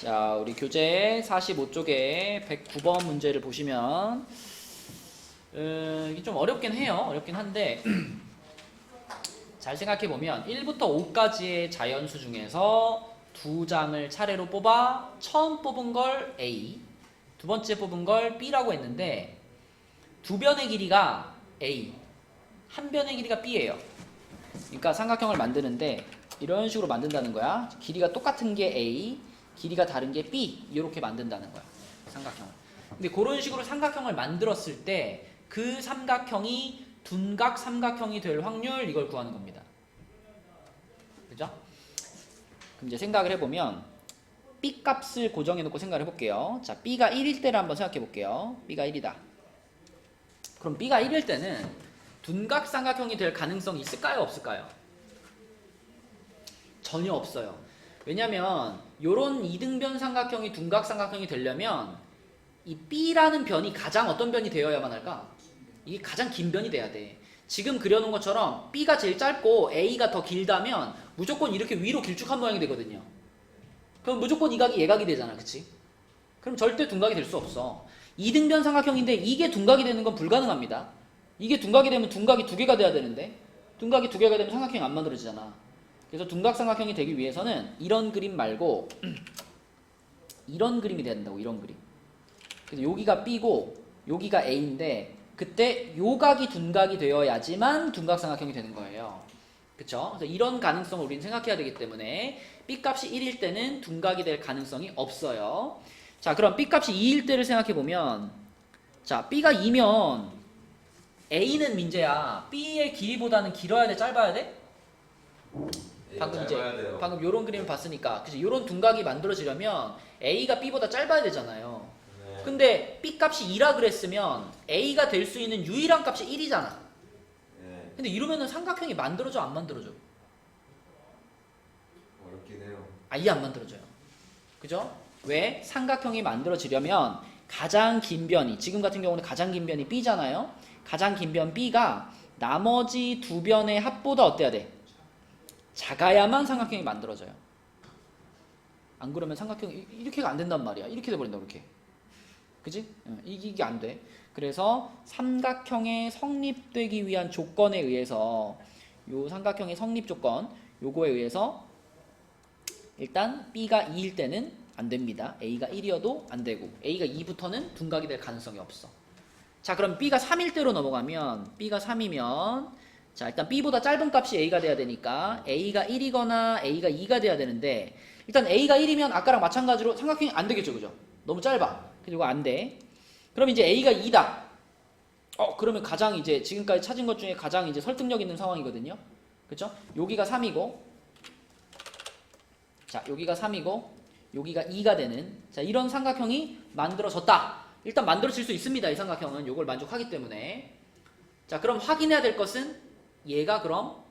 자, 우리 교재 45쪽에 109번 문제를 보시면 이게 좀 어렵긴 해요. 어렵긴 한데 잘 생각해 보면 1부터 5까지의 자연수 중에서 두 장을 차례로 뽑아 처음 뽑은 걸 A, 두 번째 뽑은 걸 B라고 했는데 두 변의 길이가 A, 한 변의 길이가 B예요. 그러니까 삼각형을 만드는데 이런 식으로 만든다는 거야. 길이가 똑같은 게 A, 길이가 다른 게 B, 이렇게 만든다는 거야. 삼각형을. 근데 그런 식으로 삼각형을 만들었을 때 그 삼각형이 둔각 삼각형이 될 확률, 이걸 구하는 겁니다. 그죠? 그럼 이제 생각을 해보면 B 값을 고정해 놓고 생각을 해볼게요. 자, B가 1일 때를 한번 생각해 볼게요. B가 1이다. 그럼 B가 1일 때는 둔각 삼각형이 될 가능성이 있을까요? 없을까요? 전혀 없어요. 왜냐면 요런 이등변 삼각형이 둔각 삼각형이 되려면 이 B라는 변이 가장 어떤 변이 되어야만 할까? 이게 가장 긴 변이 돼야 돼. 지금 그려놓은 것처럼 B가 제일 짧고 A가 더 길다면 무조건 이렇게 위로 길쭉한 모양이 되거든요. 그럼 무조건 이 각이 얘각이 되잖아. 그치? 그럼 절대 둔각이 될 수 없어. 이등변 삼각형인데 이게 둔각이 되는 건 불가능합니다. 이게 둔각이 되면 둔각이 두 개가 돼야 되는데 둔각이 두 개가 되면 삼각형이 안 만들어지잖아. 그래서 둔각 삼각형이 되기 위해서는 이런 그림 말고 이런 그림이 돼야 된다고. 이런 그림. 그래서 여기가 B고 여기가 A인데 그때 요 각이 둔각이 되어야지만 둔각 삼각형이 되는 거예요. 그쵸? 그래서 이런 가능성을 우리는 생각해야 되기 때문에 B 값이 1일 때는 둔각이 될 가능성이 없어요. 자, 그럼 B 값이 2일 때를 생각해 보면, 자, B가 2면 A는 민재야, B의 길이보다는 길어야 돼, 짧아야 돼? 방금 요런 그림을 봤으니까, 그치? 요런 둔각이 만들어지려면 A가 B보다 짧아야 되잖아요. 근데 B 값이 2라 그랬으면 A가 될 수 있는 유일한 값이 1이잖아. 근데 이러면은 삼각형이 만들어져, 안 만들어져? 어렵긴 해요. 아예 안 만들어져요. 그죠? 왜? 삼각형이 만들어지려면 가장 긴 변이, 지금 같은 경우는 가장 긴 변이 B잖아요. 가장 긴 변 B가 나머지 두 변의 합보다 어때야 돼? 작아야만 삼각형이 만들어져요. 안 그러면 삼각형이 이렇게가 안 된단 말이야. 이렇게 돼버린다, 이렇게. 그지? 이게 안 돼. 그래서 삼각형의 성립되기 위한 조건에 의해서 요 삼각형의 성립 조건, 요거에 의해서 일단 B가 2일 때는 안 됩니다. A가 1이어도 안 되고 A가 2부터는 둔각이 될 가능성이 없어. 자, 그럼 B가 3일 때로 넘어가면 B가 3이면 자, 일단 B보다 짧은 값이 A가 돼야 되니까 A가 1이거나 A가 2가 돼야 되는데 일단 A가 1이면 아까랑 마찬가지로 삼각형이 안 되겠죠. 그죠? 너무 짧아. 그리고 안 돼. 그럼 이제 A가 2다. 그러면 가장 이제 지금까지 찾은 것 중에 가장 이제 설득력 있는 상황이거든요. 그쵸? 여기가 3이고 자, 여기가 3이고 여기가 2가 되는 자, 이런 삼각형이 만들어졌다. 일단 만들어질 수 있습니다. 이 삼각형은 요걸 만족하기 때문에. 자, 그럼 확인해야 될 것은 얘가 그럼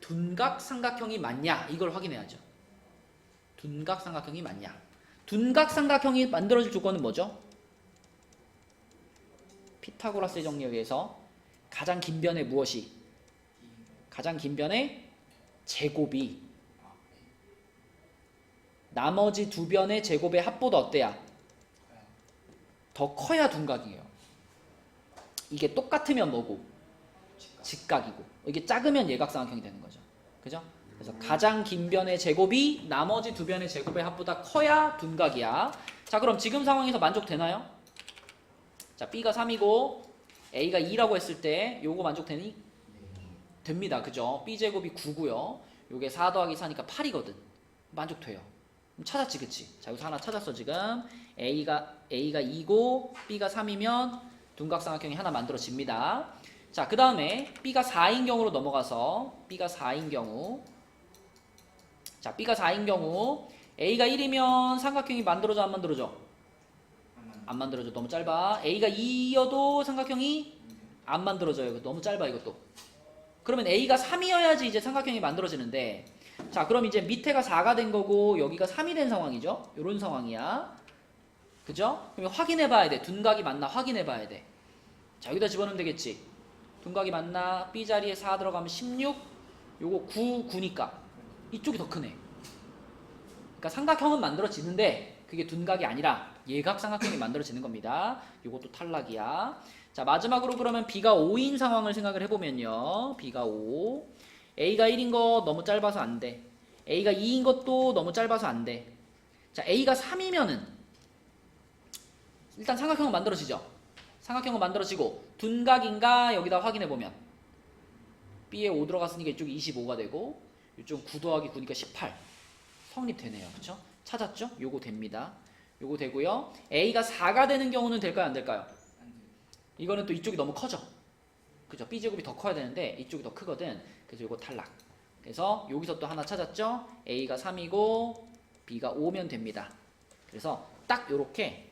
둔각 삼각형이 맞냐? 이걸 확인해야죠. 둔각 삼각형이 맞냐? 둔각 삼각형이 만들어질 조건은 뭐죠? 피타고라스의 정리에 의해서 가장 긴 변의 무엇이? 가장 긴 변의 제곱이 나머지 두 변의 제곱의 합보다 어때야? 더 커야 둔각이에요. 이게 똑같으면 뭐고? 직각이고. 이게 작으면 예각삼각형이 되는 거죠. 그죠? 그래서 가장 긴 변의 제곱이 나머지 두 변의 제곱의 합보다 커야 둔각이야. 자, 그럼 지금 상황에서 만족되나요? 자, B가 3이고 A가 2라고 했을 때 요거 만족되니? 됩니다. 그죠? B제곱이 9고요. 요게 4 더하기 4니까 8이거든. 만족돼요. 그럼 찾았지, 그치? 자, 여기서 하나 찾았어, 지금. A가 2고 B가 3이면 둔각삼각형이 하나 만들어집니다. 자, 그 다음에 B가 4인 경우로 넘어가서 B가 4인 경우 자, B가 4인 경우 A가 1이면 삼각형이 만들어져, 안 만들어져? 안 만들어져. 너무 짧아. A가 2여도 삼각형이 안 만들어져요. 너무 짧아, 이것도. 그러면 A가 3이어야지 이제 삼각형이 만들어지는데 자, 그럼 이제 밑에가 4가 된 거고 여기가 3이 된 상황이죠. 요런 상황이야. 그죠? 그럼 확인해 봐야 돼. 둔각이 맞나 확인해 봐야 돼. 자, 여기다 집어넣으면 되겠지. 둔각이 맞나? B 자리에 4 들어가면 16. 요거 9, 9니까 이쪽이 더 크네. 그러니까 삼각형은 만들어지는데 그게 둔각이 아니라 예각삼각형이 만들어지는 겁니다. 요것도 탈락이야. 자, 마지막으로 그러면 B가 5인 상황을 생각을 해보면요. B가 5. A가 1인 거 너무 짧아서 안 돼. A가 2인 것도 너무 짧아서 안 돼. 자, A가 3이면은 일단 삼각형은 만들어지죠. 삼각형은 만들어지고 둔각인가 여기다 확인해보면 B에 5 들어갔으니까 이쪽이 25가 되고 이쪽은 9 더하기 9니까 18 성립되네요. 그쵸? 찾았죠? 요거 됩니다. 요거 되고요. A가 4가 되는 경우는 될까요? 안 될까요? 이거는 또 이쪽이 너무 커져. 그죠? B제곱이 더 커야 되는데 이쪽이 더 크거든. 그래서 요거 탈락. 그래서 여기서 또 하나 찾았죠? A가 3이고 B가 5면 됩니다. 그래서 딱 요렇게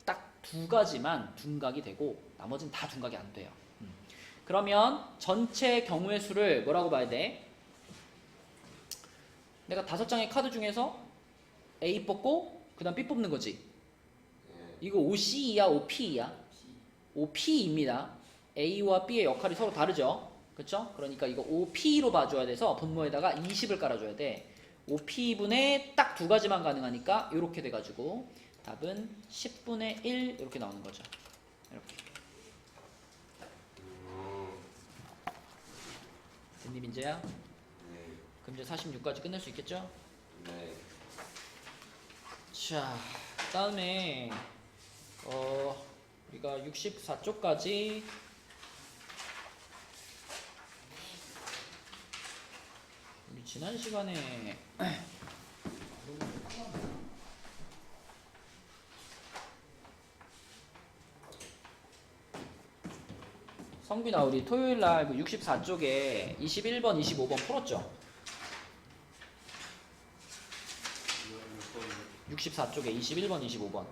딱 두 가지만 둔각이 되고 나머지는 다 둔각이 안 돼요. 그러면 전체 경우의 수를 뭐라고 봐야 돼? 내가 5장의 카드 중에서 A 뽑고 그 다음 B 뽑는 거지. 이거 OCE야 OPE야? OP입니다. A와 B의 역할이 서로 다르죠. 그쵸? 그러니까 이거 OP로 봐줘야 돼서 분모에다가 20을 깔아줘야 돼. OP분의 딱 두 가지만 가능하니까 이렇게 돼가지고 답은 10분의 1 이렇게 나오는 거죠. 이렇게. 됐니 민재야? 네. 그럼 이제 46까지 끝낼 수 있겠죠? 네. 자, 그다음에 우리가 64쪽까지 우리 지난 시간에 성빈아 우리 토요일 날 64쪽에 21번, 25번 풀었죠? 64쪽에 21번, 25번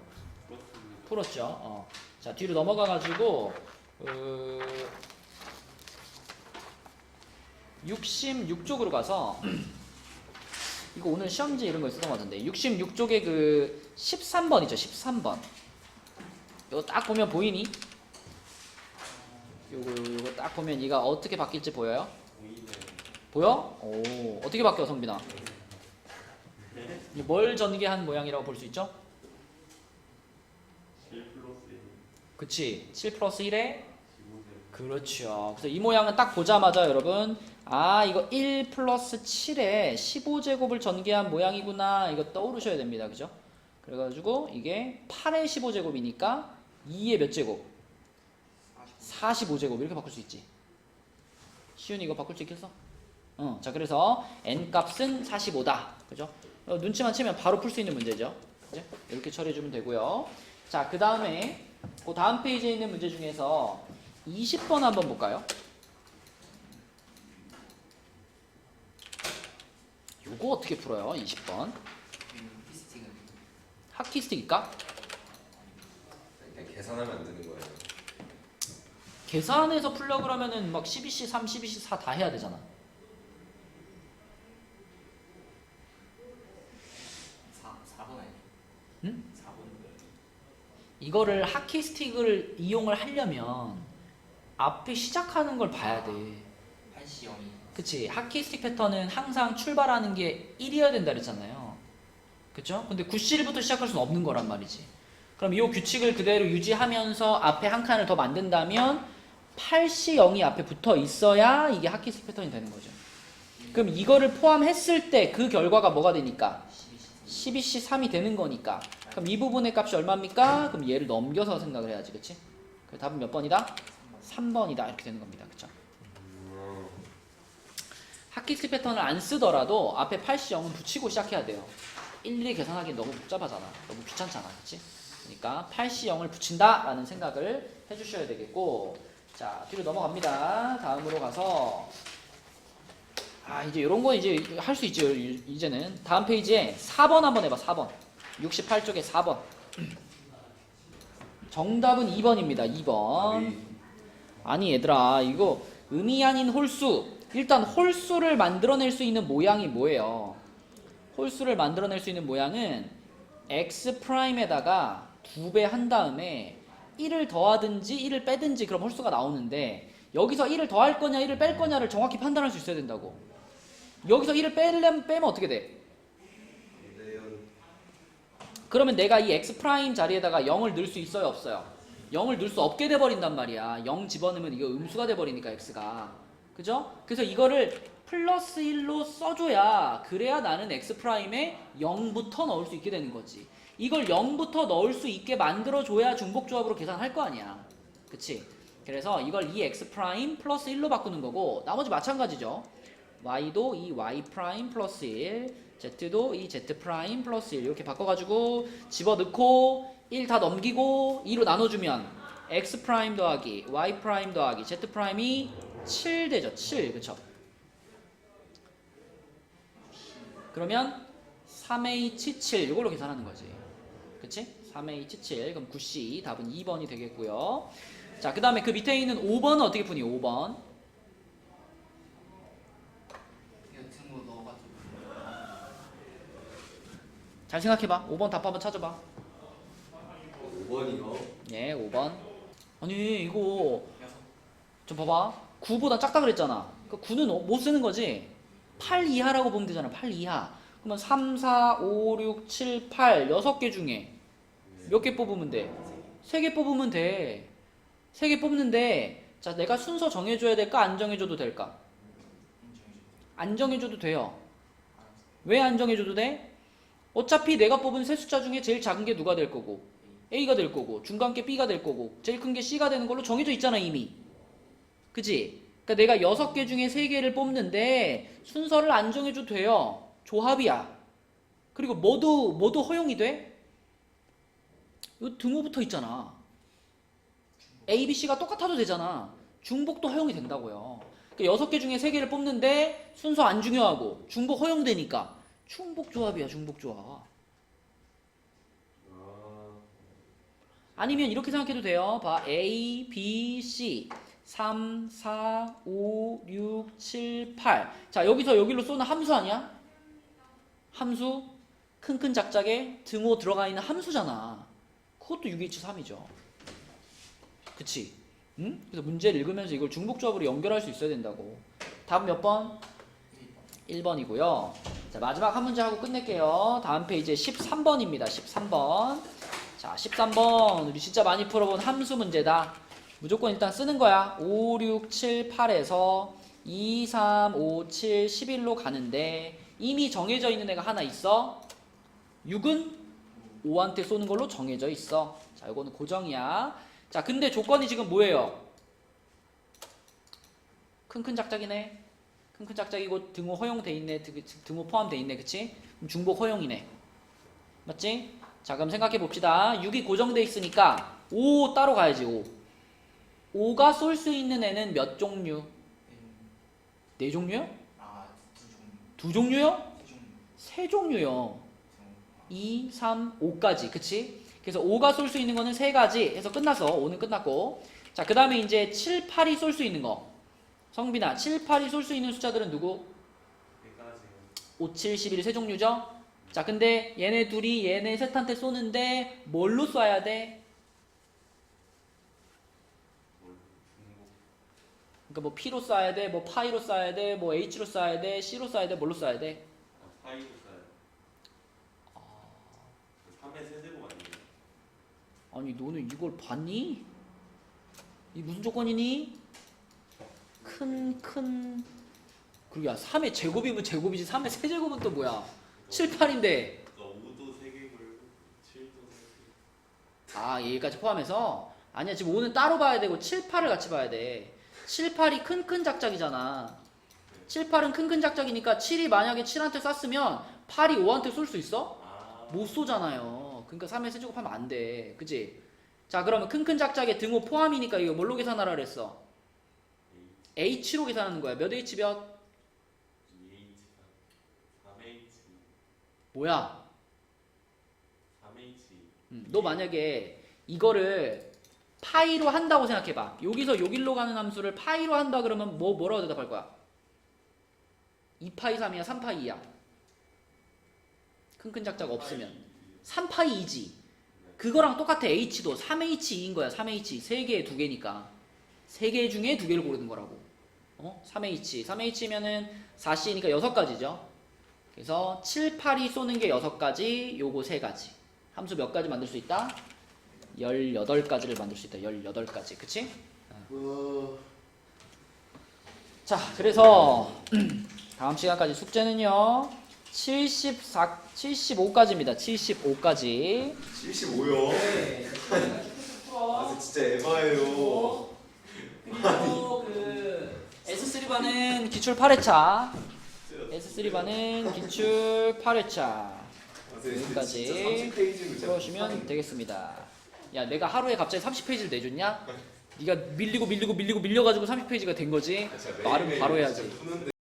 풀었죠? 자, 뒤로 넘어가가지고 66쪽으로 가서 이거 오늘 시험지 이런 거 있었던 것 같은데 66쪽에 그 13번이죠. 13번 이거 딱 보면 보이니? 요거 딱 보면 얘가 어떻게 바뀔지 보여요? 보여? 오, 어떻게 바뀌어 성빈아? 뭘 전개한 모양이라고 볼 수 있죠? 7 플러스 1. 그치, 7 플러스 1에 15제곱. 그렇죠. 그래서 이 모양은 딱 보자마자 여러분 아 이거 1 플러스 7에 15제곱을 전개한 모양이구나 이거 떠오르셔야 됩니다. 그죠? 그래가지고 이게 8의 15제곱이니까 2의 몇 제곱? 45제곱 이렇게 바꿀 수 있지. 시윤이 이거 바꿀 수 있겠어? 자 그래서 n 값은 45다. 그죠? 눈치만 채면 바로 풀 수 있는 문제죠. 그죠? 이렇게 처리해주면 되고요. 자, 그 다음에 그 다음 페이지에 있는 문제 중에서 20번 한번 볼까요? 요거 어떻게 풀어요? 20번. 하키스틱일까? 그냥 계산하면 안 되는 거예요. 계산해서 풀려고 그러면은 막 12C 3, 12C 4 다 해야 되잖아. 4번 아니에요? 응? 4번. 이거를 하키스틱을 이용을 하려면 앞에 시작하는 걸 봐야 돼. 8시 0이. 그치? 하키스틱 패턴은 항상 출발하는 게 1이어야 된다 그랬잖아요. 그쵸? 근데 9C부터 시작할 수는 없는 거란 말이지. 그럼 이 규칙을 그대로 유지하면서 앞에 한 칸을 더 만든다면 8C 0이 앞에 붙어 있어야 이게 하키스틱 패턴이 되는 거죠. 그럼 이거를 포함했을 때 그 결과가 뭐가 되니까? 12C 3이 되는 거니까. 그럼 이 부분의 값이 얼마입니까? 그럼 얘를 넘겨서 생각을 해야지. 그치? 그 답은 몇 번이다? 3번이다. 이렇게 되는 겁니다. 그쵸? 하키스틱 패턴을 안 쓰더라도 앞에 8C 0은 붙이고 시작해야 돼요. 일일이 계산하기 너무 복잡하잖아. 너무 귀찮잖아. 그치? 그러니까 8C 0을 붙인다 라는 생각을 해주셔야 되겠고, 자 뒤로 넘어갑니다. 다음으로 가서 이제 이런 거 이제 할 수 있죠. 이제는 다음 페이지에 4번 한번 해봐. 4번 68쪽에 4번 정답은 2번입니다. 2번. 아니 얘들아 이거 음이 아닌 홀수. 일단 홀수를 만들어낼 수 있는 모양이 뭐예요? 홀수를 만들어낼 수 있는 모양은 x 프라임에다가 2배 한 다음에 1을 더하든지 1을 빼든지 그럼 홀수가 나오는데, 여기서 1을 더할 거냐 1을 뺄 거냐를 정확히 판단할 수 있어야 된다고. 여기서 1을 빼면 어떻게 돼? 그러면 내가 이 x 프라임 자리에다가 0을 넣을 수 있어요, 없어요? 0을 넣을 수 없게 돼버린단 말이야. 0 집어넣으면 이거 음수가 돼버리니까 x가. 그죠? 그래서 이거를 플러스 1로 써줘야, 그래야 나는 x 프라임에 0부터 넣을 수 있게 되는 거지. 이걸 0부터 넣을 수 있게 만들어줘야 중복조합으로 계산할 거 아니야. 그치? 그래서 이걸 이 x 프라임 플러스 1로 바꾸는 거고, 나머지 마찬가지죠. y도 이 y 프라임 플러스 1, z도 이 z 프라임 플러스 1 이렇게 바꿔가지고 집어넣고 1 다 넘기고 2로 나눠주면 x 프라임 더하기 y 프라임 더하기 z 프라임이 7 되죠. 7. 그쵸? 그러면 3h7 이걸로 계산하는 거지. 그치? 3h7. 그럼 9c 답은 2번이 되겠고요. 자, 그 다음에 그 밑에 있는 5번은 어떻게 푸니? 5번. 이거 등호 넣어가지고 잘 생각해봐. 5번 답 한번 찾아봐. 5번이요? 예, 5번. 아니, 이거 여섯. 좀 봐봐. 9보다 작다 그랬잖아. 그 9는 못 쓰는 거지. 8 이하라고 보면 되잖아. 8 이하. 그러면 3, 4, 5, 6, 7, 8 6개 중에 몇 개 뽑으면 돼? 3개 뽑으면 돼. 3개 뽑는데 자, 내가 순서 정해줘야 될까? 안 정해줘도 될까? 안 정해줘도 돼요. 왜 안 정해줘도 돼? 어차피 내가 뽑은 세 숫자 중에 제일 작은 게 누가 될 거고, A가 될 거고, 중간 게 B가 될 거고, 제일 큰 게 C가 되는 걸로 정해져 있잖아 이미. 그치? 그러니까 내가 6개 중에 3개를 뽑는데 순서를 안 정해줘도 돼요. 조합이야. 그리고 뭐도 허용이 돼? 요 등호 붙어 있잖아. A, B, C가 똑같아도 되잖아. 중복도 허용이 된다고요. 그러니까 6개 중에 3개를 뽑는데 순서 안 중요하고 중복 허용되니까 중복 조합이야, 중복 조합. 아니면 이렇게 생각해도 돼요. 봐. A, B, C 3, 4, 5, 6, 7, 8. 자, 여기서 여기로 쏘는 함수 아니야? 함수 큰큰 작작에 등호 들어가 있는 함수잖아. 그것도 6H3이죠. 그치? 응? 그래서 문제를 읽으면서 이걸 중복조합으로 연결할 수 있어야 된다고. 답은 몇 번? 1번이고요. 자, 마지막 한 문제 하고 끝낼게요. 다음 페이지에 13번입니다. 13번. 자, 13번. 우리 진짜 많이 풀어본 함수 문제다. 무조건 일단 쓰는 거야. 5, 6, 7, 8에서 2, 3, 5, 7, 11로 가는데 이미 정해져 있는 애가 하나 있어. 6은 5한테 쏘는 걸로 정해져 있어. 자, 이거는 고정이야. 자, 근데 조건이 지금 뭐예요? 큰큰 작작이네. 큰큰 작작이고 등호 허용돼 있네. 등호 포함돼 있네. 그치? 그럼 중복 허용이네. 맞지? 자, 그럼 생각해 봅시다. 6이 고정돼 있으니까 5 따로 가야지. 5. 5가 쏠 수 있는 애는 몇 종류? 네 종류요? 두 종류. 두 종류요? 세 종류. 세 종류요. 2, 3, 5까지. 그치? 그래서 5가 쏠 수 있는 거는 세 가지 해서 끝났어. 5는 끝났고. 자, 그 다음에 이제 7, 8이 쏠 수 있는 거. 성빈아, 7, 8이 쏠 수 있는 숫자들은 누구? 5, 7, 11 세 종류죠? 자, 근데 얘네 둘이 얘네 셋한테 쏘는데 뭘로 쏴야 돼? 그러니까 뭐 P로 쏴야 돼, 뭐 파이로 쏴야 돼, 뭐 H로 쏴야 돼, C로 쏴야 돼, 뭘로 쏴야 돼? 파이도 써요. 3의 세제곱 아니에요? 아니, 너는 이걸 봤니? 이 무슨 조건이니? 큰 그리고 야, 3의 제곱이면 제곱이지 3의 세제곱은 또 뭐야? 7, 8인데. 5도 3개고 7도 3개. 아, 얘까지 포함해서? 아니야, 지금 5는 따로 봐야 되고 7, 8을 같이 봐야 돼. 7, 8이 큰큰 작작이잖아. 7, 8은 큰큰 작작이니까 7이 만약에 7한테 쐈으면 8이 5한테 쏠 수 있어? 못 쏘잖아요. 그러니까 3의 세제곱하면 안 돼. 그치? 자, 그러면 큰큰 작작의 등호 포함이니까 이거 뭘로 계산하라 그랬어? H로 계산하는 거야. 몇 H 몇? 2H 3H 뭐야? 3H 너 만약에 이거를 파이로 한다고 생각해봐. 여기서 여기로 가는 함수를 파이로 한다 그러면 뭐라고 대답할 거야? 2파이 3이야? 3파이 2야? 큰큰 작작 없으면 3파이 2지. 그거랑 똑같아. H도 3H2인 거야. 3H 3개에 2개니까 3개 중에 2개를 고르는 거라고. 3H 3H면은 4C니까 6가지죠. 그래서 7, 8이 쏘는 게 6가지, 요거 3가지. 함수 몇 가지 만들 수 있다? 18가지를 만들 수 있다. 18가지. 그치? 자, 그래서 다음 시간까지 숙제는요. 75까지입니다. 75까지. 75요. 네. 아, 진짜 에바예요. 그리고 그 S3반은 기출 8회차. S3반은 기출 8회차. 여기까지 풀어주시면 되겠습니다. 야, 내가 하루에 갑자기 30페이지를 내줬냐? 네가 밀려가지고 30페이지가 된 거지. 말은 바로 해야지.